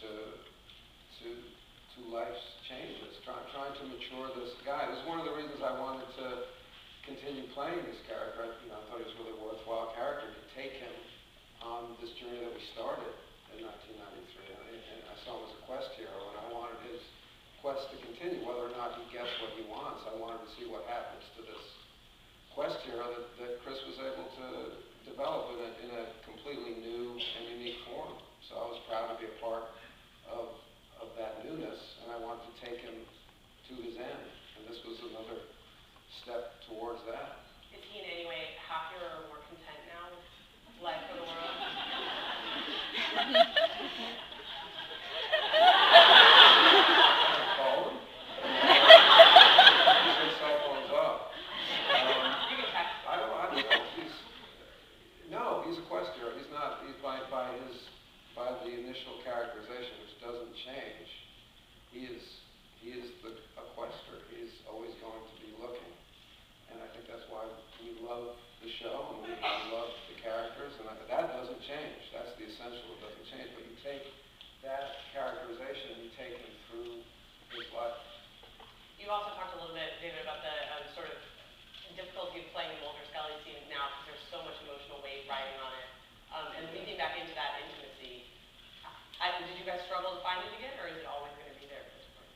to life's changes, trying to mature this guy. This is one of the reasons I wanted to continue playing this character. I thought he was a really worthwhile character to take him on this journey that we started in 1993. And I saw him as a quest hero, and I wanted his quest to continue, whether or not he gets what he wants. I wanted to see what happens to this quest hero that Chris was able to develop in a completely new and unique form. So I was proud to be a part of that newness, and I wanted to take him to his end. And this was another step towards that. Is he in any way happier or more content now with life for the world? Cell phone's off. You can text. I don't know. He's a quest hero. He's not. He's by the initial characterization, which doesn't change. He is a quester. He is always going to be looking, and I think that's why we love the show and we love the characters, and that doesn't change. That's the essential. It doesn't change. But you take that characterization and you take him through his life. You also talked a little bit, David, about the sort of difficulty of playing the Mulder Scully scene now because there's so much emotional weight riding on it. And leading back into that intimacy, did you guys struggle to find it again, or is it always going to be there at this point?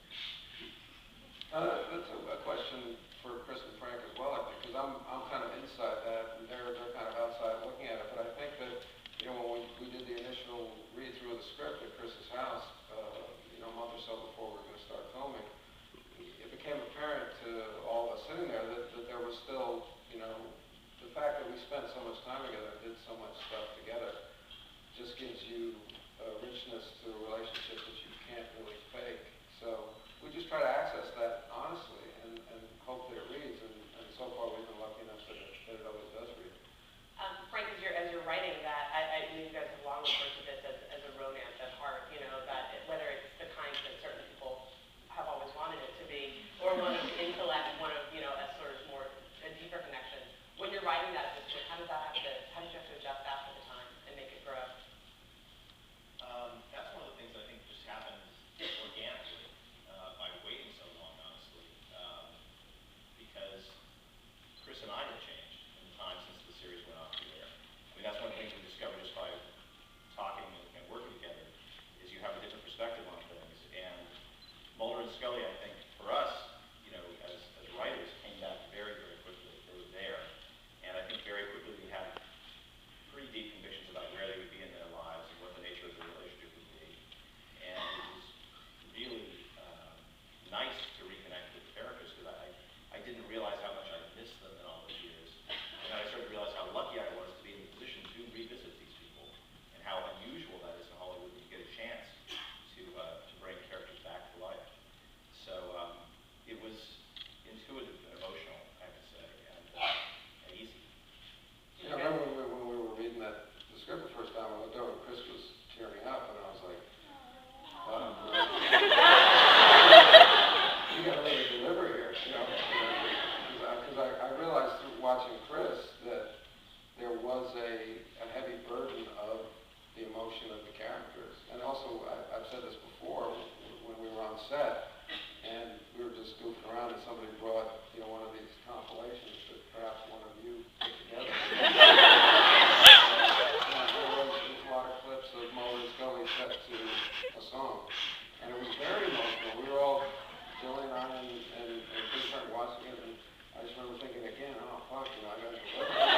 That's a question for Chris and Frank as well, I think, because I'm kind of inside that, and they're kind of outside looking at it. But I think that when we did the initial read through of the script at Chris's house, a month or so before we were going to start filming, it became apparent to all of us sitting there that there was still, the fact that we spent so much time together and did so much stuff together just gives you a richness to a relationship that you can't really fake. So we just try to access that honestly and hope that it reads. And so far we've been lucky enough that it always does read. Frank, as you're writing that, I mean, you guys have long referred to this as a romance at heart, that whether it's the kind that certain people have always wanted it to be, or one of intellect, one of, a sort of more, a deeper connection. When you're writing that at this point, how did you have to adjust that for the time and make it grow? That's one of the things I think just happens organically by waiting so long, honestly, because Chris and I have changed in the time since the series went off the air. I mean, that's one of the things we discovered just by talking and working together, is you have a different perspective on things. And Mulder and Scully, I think, for us, as writers, came back very, very quickly. They were there. And I think very quickly we had pretty deep convictions about where they would be in their lives and what the nature of the relationship would be. And it was really nice to reconnect with the characters because I didn't realize how much I missed them in all those years. And then I started to realize how lucky I was to be in the position to revisit these people and how unusual that is in Hollywood that you get a chance to bring characters back to life. So it was intuitive and emotional, I have to say, and easy. I remember when we were reading the script the first time, I looked over and Chris was tearing up, and I was like, you got to really deliver here, because I realized through watching Chris that there was a heavy burden of the emotion of the characters. And also, I've said this before, when we were on set, and we were just goofing around, and somebody brought, one of these compilations that perhaps one of you put together. There was a lot of clips of Mulder and Scully set to a song, and it was very emotional. We were all, Joey and I and Chris started watching it, and I just remember thinking again, oh fuck, I got to deliver. I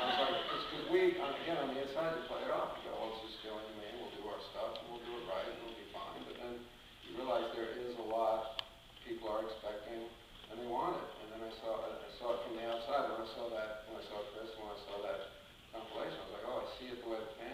was like, it's because we, again, on the inside, you play it off. You go, well, it's just Joey and me, we'll do our stuff, and we'll do it right, and it'll be fine. But then you realize there is a lot people are expecting, and they want it. And then I saw it from the outside. When I saw Chris, when I saw that compilation, I was like, oh, I see it the way the fans